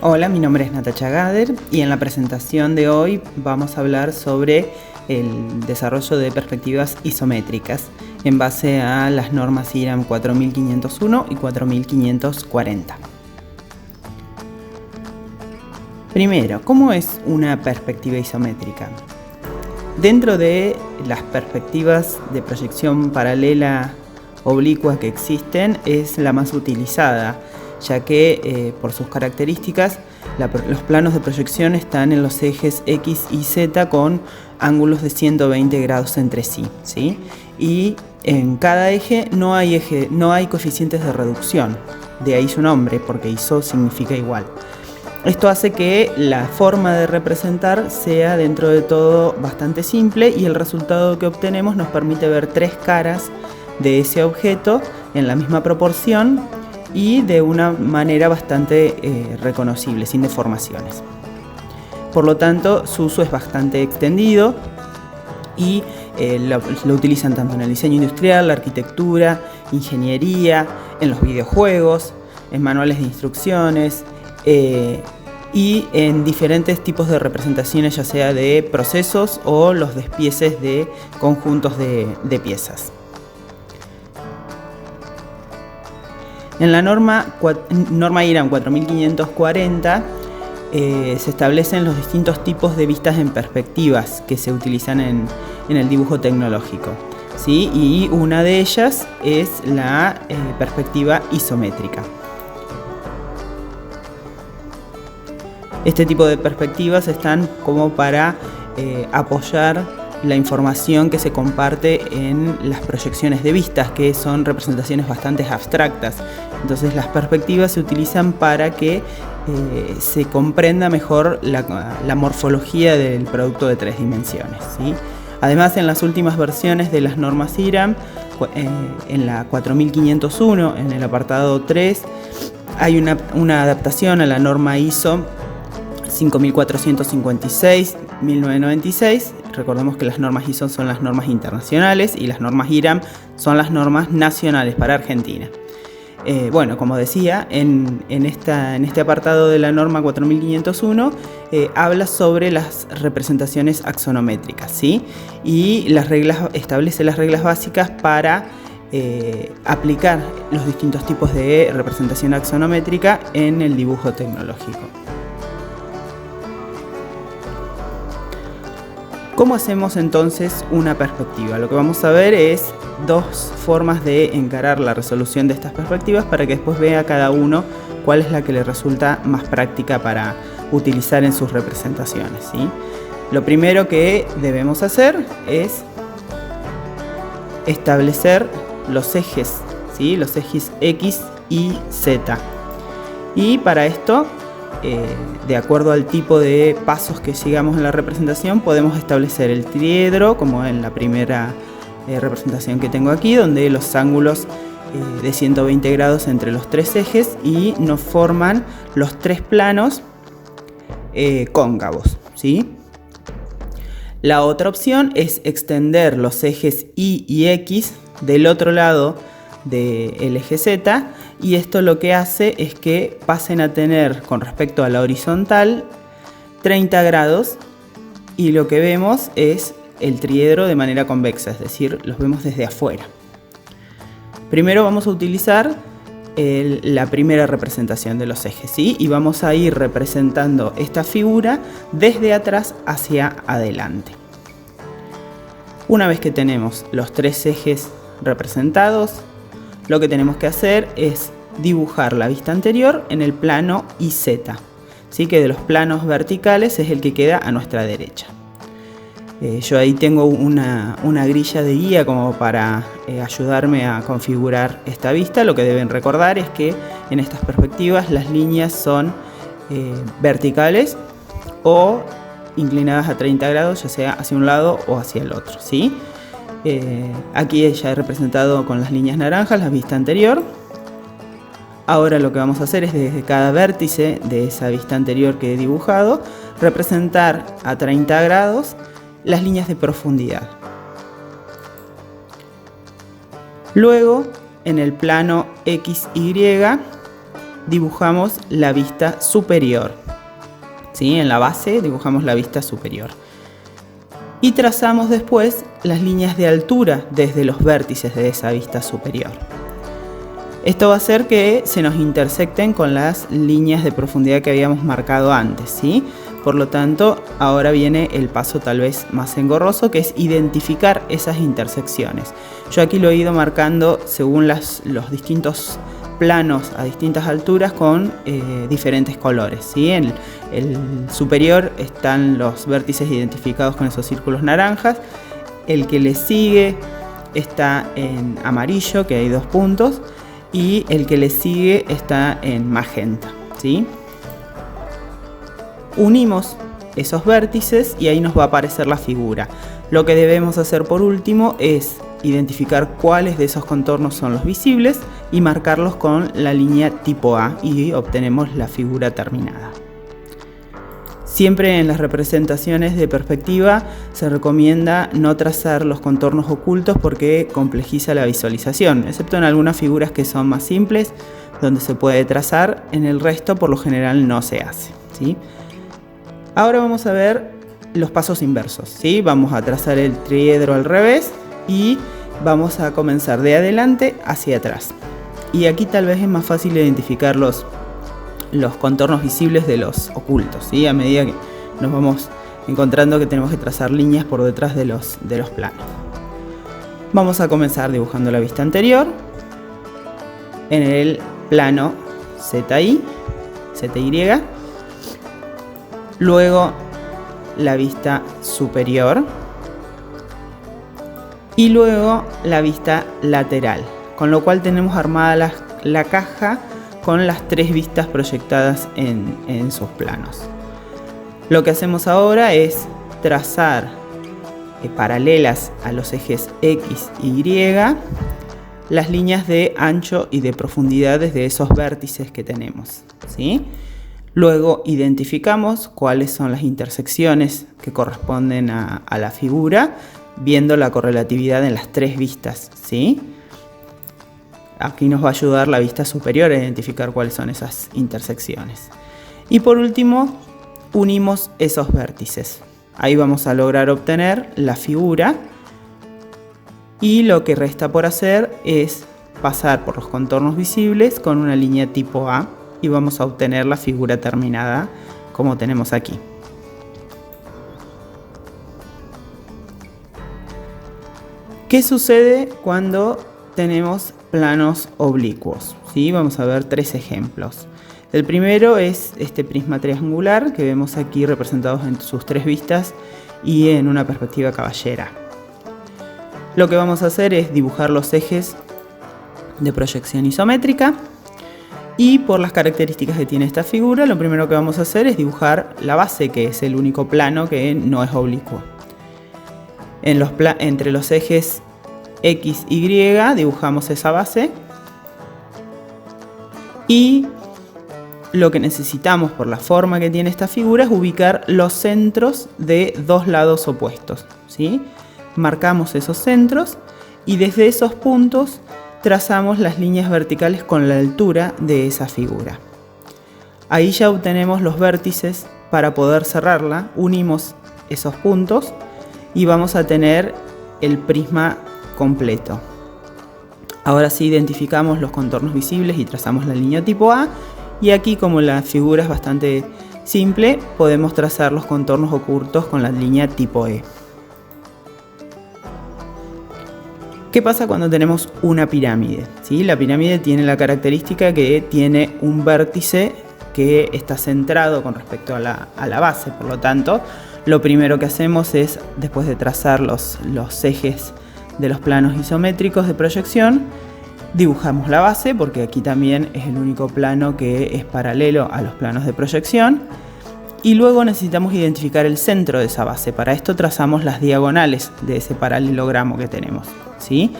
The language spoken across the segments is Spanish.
Hola, mi nombre es Natacha Gader y en la presentación de hoy vamos a hablar sobre el desarrollo de perspectivas isométricas en base a las normas IRAM 4501 y 4540. Primero, ¿cómo es una perspectiva isométrica? Dentro de las perspectivas de proyección paralela oblicua que existen, es la más utilizada, ya que por sus características los planos de proyección están en los ejes X y Z con ángulos de 120 grados entre sí, ¿sí? Y en cada eje no hay coeficientes de reducción, de ahí su nombre, porque iso significa igual. Esto hace que la forma de representar sea dentro de todo bastante simple y el resultado que obtenemos nos permite ver tres caras de ese objeto en la misma proporción y de una manera bastante reconocible, sin deformaciones. Por lo tanto, su uso es bastante extendido y lo utilizan tanto en el diseño industrial, la arquitectura, ingeniería, en los videojuegos, en manuales de instrucciones, y en diferentes tipos de representaciones, ya sea de procesos o los despieces de conjuntos de piezas. En la norma IRAM 4540 se establecen los distintos tipos de vistas en perspectivas que se utilizan en el dibujo tecnológico, ¿sí? Y una de ellas es la perspectiva isométrica. Este tipo de perspectivas están como para apoyar la información que se comparte en las proyecciones de vistas, que son representaciones bastante abstractas. Entonces las perspectivas se utilizan para que se comprenda mejor la morfología del producto de tres dimensiones, ¿sí? Además, en las últimas versiones de las normas IRAM, en la 4501, en el apartado 3, hay una adaptación a la norma ISO 5456-1996. Recordemos que las normas ISO son las normas internacionales y las normas IRAM son las normas nacionales para Argentina. Bueno, como decía, en este apartado de la norma 4501 habla sobre las representaciones axonométricas, ¿sí? Y establece las reglas básicas para aplicar los distintos tipos de representación axonométrica en el dibujo tecnológico. ¿Cómo hacemos entonces una perspectiva? Lo que vamos a ver es dos formas de encarar la resolución de estas perspectivas para que después vea cada uno cuál es la que le resulta más práctica para utilizar en sus representaciones, ¿sí? Lo primero que debemos hacer es establecer los ejes, ¿sí? Los ejes X y Z. Y para esto, de acuerdo al tipo de pasos que sigamos en la representación, podemos establecer el triedro, como en la primera representación que tengo aquí, donde los ángulos de 120 grados entre los tres ejes y nos forman los tres planos cóncavos, ¿sí? La otra opción es extender los ejes Y y X del otro lado del eje Z, y esto lo que hace es que pasen a tener, con respecto a la horizontal, 30 grados, y lo que vemos es el triedro de manera convexa, es decir, los vemos desde afuera. Primero vamos a utilizar la primera representación de los ejes, ¿sí? Y vamos a ir representando esta figura desde atrás hacia adelante. Una vez que tenemos los tres ejes representados, lo que tenemos que hacer es dibujar la vista anterior en el plano IZ, ¿sí? Que de los planos verticales es el que queda a nuestra derecha. Yo ahí tengo una grilla de guía como para ayudarme a configurar esta vista. Lo que deben recordar es que en estas perspectivas las líneas son verticales o inclinadas a 30 grados, ya sea hacia un lado o hacia el otro, ¿sí? Aquí ya he representado con las líneas naranjas la vista anterior. Ahora lo que vamos a hacer es desde cada vértice de esa vista anterior que he dibujado, representar a 30 grados las líneas de profundidad. Luego, en el plano XY, dibujamos la vista superior. ¿Sí? En la base dibujamos la vista superior. Y trazamos después las líneas de altura desde los vértices de esa vista superior. Esto va a hacer que se nos intersecten con las líneas de profundidad que habíamos marcado antes, ¿sí? Por lo tanto, ahora viene el paso tal vez más engorroso, que es identificar esas intersecciones. Yo aquí lo he ido marcando según los distintos planos a distintas alturas con diferentes colores, ¿sí? En el superior están los vértices identificados con esos círculos naranjas. El que le sigue está en amarillo, que hay 2 puntos, y el que le sigue está en magenta, ¿sí? Unimos esos vértices y ahí nos va a aparecer la figura. Lo que debemos hacer por último es identificar cuáles de esos contornos son los visibles y marcarlos con la línea tipo A y obtenemos la figura terminada. Siempre en las representaciones de perspectiva se recomienda no trazar los contornos ocultos porque complejiza la visualización, excepto en algunas figuras que son más simples, donde se puede trazar. En el resto por lo general no se hace, ¿sí? Ahora vamos a ver los pasos inversos, ¿sí? Vamos a trazar el triedro al revés y vamos a comenzar de adelante hacia atrás. Y aquí tal vez es más fácil identificar los contornos visibles de los ocultos, ¿sí? A medida que nos vamos encontrando que tenemos que trazar líneas por detrás de los planos. Vamos a comenzar dibujando la vista anterior en el plano ZY, luego la vista superior y luego la vista lateral, con lo cual tenemos armada la caja con las 3 vistas proyectadas en sus planos. Lo que hacemos ahora es trazar paralelas a los ejes X y Y las líneas de ancho y de profundidad desde esos vértices que tenemos, ¿sí? Luego identificamos cuáles son las intersecciones que corresponden a la figura, viendo la correlatividad en las 3 vistas, ¿sí? Aquí nos va a ayudar la vista superior a identificar cuáles son esas intersecciones. Y por último, unimos esos vértices. Ahí vamos a lograr obtener la figura. Y lo que resta por hacer es pasar por los contornos visibles con una línea tipo A y vamos a obtener la figura terminada como tenemos aquí. ¿Qué sucede cuando tenemos planos oblicuos? ¿Sí? Vamos a ver 3 ejemplos. El primero es este prisma triangular que vemos aquí representados en sus 3 vistas y en una perspectiva caballera. Lo que vamos a hacer es dibujar los ejes de proyección isométrica y por las características que tiene esta figura, lo primero que vamos a hacer es dibujar la base, que es el único plano que no es oblicuo. Entre los ejes X y Y dibujamos esa base y lo que necesitamos por la forma que tiene esta figura es ubicar los centros de 2 lados opuestos, ¿sí? Marcamos esos centros y desde esos puntos trazamos las líneas verticales con la altura de esa figura. Ahí ya obtenemos los vértices para poder cerrarla, unimos esos puntos y vamos a tener el prisma completo. Ahora sí identificamos los contornos visibles y trazamos la línea tipo A, y aquí, como la figura es bastante simple, podemos trazar los contornos ocultos con la línea tipo E. ¿Qué pasa cuando tenemos una pirámide? ¿Sí? La pirámide tiene la característica que tiene un vértice que está centrado con respecto a la base. Por lo tanto, lo primero que hacemos es, después de trazar los ejes de los planos isométricos de proyección, dibujamos la base, porque aquí también es el único plano que es paralelo a los planos de proyección. Y luego necesitamos identificar el centro de esa base. Para esto trazamos las diagonales de ese paralelogramo que tenemos, ¿sí?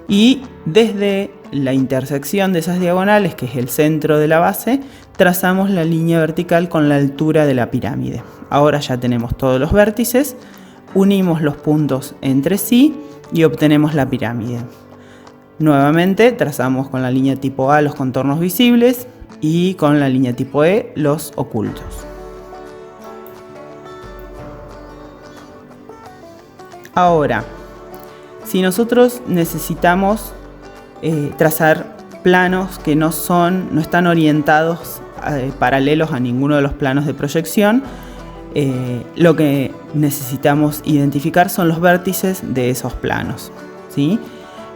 Y desde la intersección de esas diagonales, que es el centro de la base, trazamos la línea vertical con la altura de la pirámide. Ahora ya tenemos todos los vértices, unimos los puntos entre sí y obtenemos la pirámide. Nuevamente trazamos con la línea tipo A los contornos visibles y con la línea tipo E los ocultos. Ahora, si nosotros necesitamos trazar planos que no están orientados paralelos a ninguno de los planos de proyección, lo que necesitamos identificar son los vértices de esos planos, ¿sí?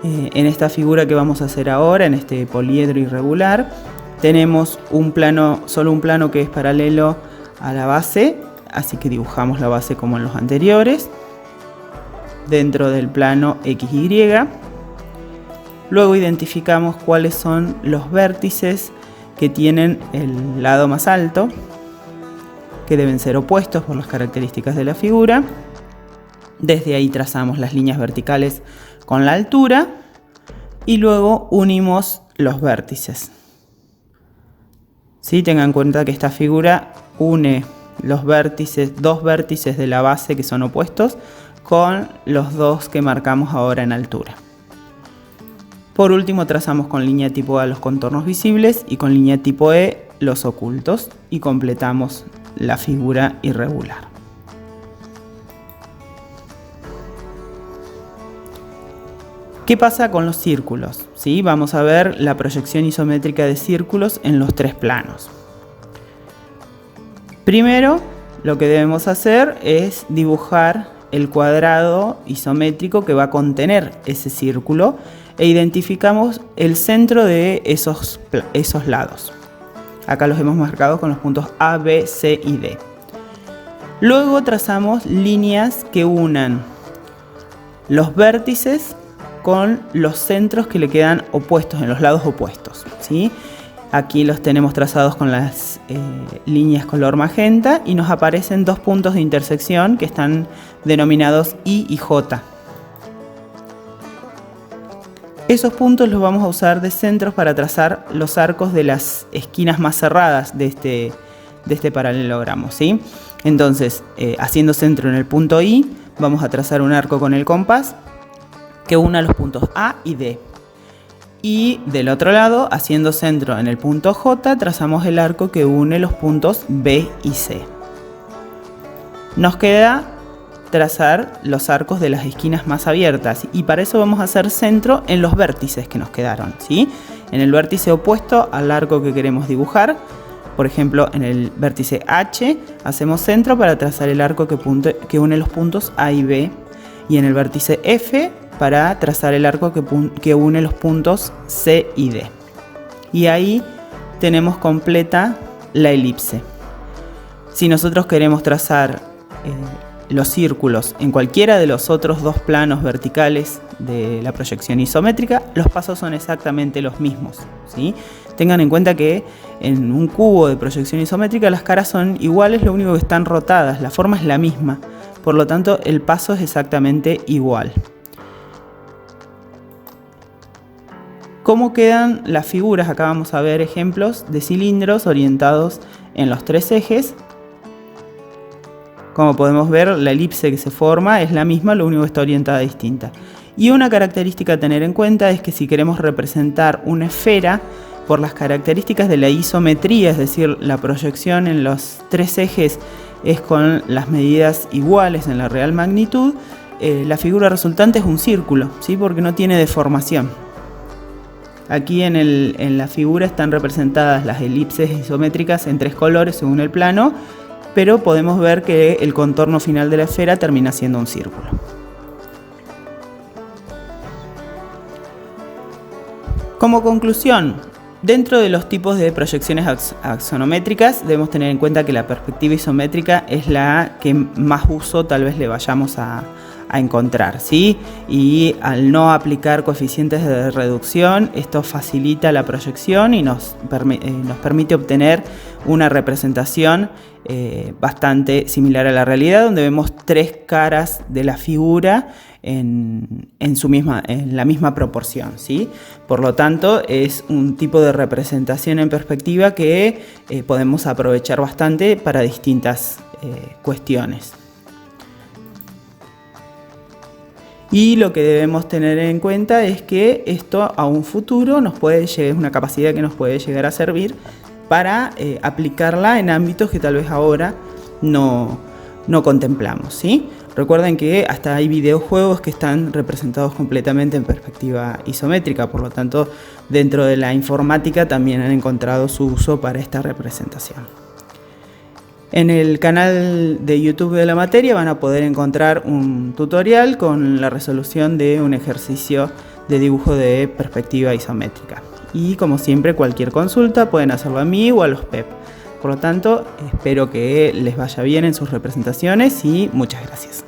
En esta figura que vamos a hacer ahora, en este poliedro irregular, tenemos solo un plano que es paralelo a la base, así que dibujamos la base como en los anteriores, dentro del plano XY. Luego identificamos cuáles son los vértices que tienen el lado más alto, que deben ser opuestos por las características de la figura. Desde ahí trazamos las líneas verticales con la altura y luego unimos los vértices. ¿Sí? Tengan en cuenta que esta figura une dos vértices de la base que son opuestos con los dos que marcamos ahora en altura. Por último, trazamos con línea tipo A los contornos visibles y con línea tipo E los ocultos y completamos la figura irregular. ¿Qué pasa con los círculos? ¿Sí? Vamos a ver la proyección isométrica de círculos en los tres planos. Primero, lo que debemos hacer es dibujar el cuadrado isométrico que va a contener ese círculo e identificamos el centro de esos lados. Acá los hemos marcado con los puntos A, B, C y D. Luego trazamos líneas que unan los vértices con los centros que le quedan opuestos, en los lados opuestos, ¿sí? Aquí los tenemos trazados con las líneas color magenta y nos aparecen dos puntos de intersección que están denominados I y J. Esos puntos los vamos a usar de centros para trazar los arcos de las esquinas más cerradas de este paralelogramo, ¿sí? Entonces, haciendo centro en el punto I, vamos a trazar un arco con el compás que una los puntos A y D. Y del otro lado, haciendo centro en el punto J, trazamos el arco que une los puntos B y C. Nos queda trazar los arcos de las esquinas más abiertas y para eso vamos a hacer centro en los vértices que nos quedaron, ¿sí? En el vértice opuesto al arco que queremos dibujar, por ejemplo en el vértice H, hacemos centro para trazar el arco que une los puntos A y B, y en el vértice F para trazar el arco que une los puntos C y D. Y ahí tenemos completa la elipse. Si nosotros queremos trazar los círculos en cualquiera de los otros dos planos verticales de la proyección isométrica, los pasos son exactamente los mismos, ¿sí? Tengan en cuenta que en un cubo de proyección isométrica las caras son iguales, lo único que están rotadas, la forma es la misma, por lo tanto el paso es exactamente igual. ¿Cómo quedan las figuras? Acá vamos a ver ejemplos de cilindros orientados en los tres ejes. Como podemos ver, la elipse que se forma es la misma, lo único que está orientada distinta. Y una característica a tener en cuenta es que si queremos representar una esfera, por las características de la isometría, es decir, la proyección en los tres ejes es con las medidas iguales en la real magnitud, la figura resultante es un círculo, ¿sí? Porque no tiene deformación. Aquí en la figura están representadas las elipses isométricas en tres colores según el plano, pero podemos ver que el contorno final de la esfera termina siendo un círculo. Como conclusión, dentro de los tipos de proyecciones axonométricas debemos tener en cuenta que la perspectiva isométrica es la que más uso tal vez le vayamos a encontrar, ¿sí? Y al no aplicar coeficientes de reducción, esto facilita la proyección y nos permite obtener una representación bastante similar a la realidad, donde vemos tres caras de la figura en la misma proporción, ¿sí? Por lo tanto, es un tipo de representación en perspectiva que podemos aprovechar bastante para distintas cuestiones. Y lo que debemos tener en cuenta es que esto a un futuro es una capacidad que nos puede llegar a servir para aplicarla en ámbitos que tal vez ahora no contemplamos, ¿sí? Recuerden que hasta hay videojuegos que están representados completamente en perspectiva isométrica, por lo tanto, dentro de la informática también han encontrado su uso para esta representación. En el canal de YouTube de la materia van a poder encontrar un tutorial con la resolución de un ejercicio de dibujo de perspectiva isométrica. Y como siempre, cualquier consulta pueden hacerlo a mí o a los PEP. Por lo tanto, espero que les vaya bien en sus representaciones y muchas gracias.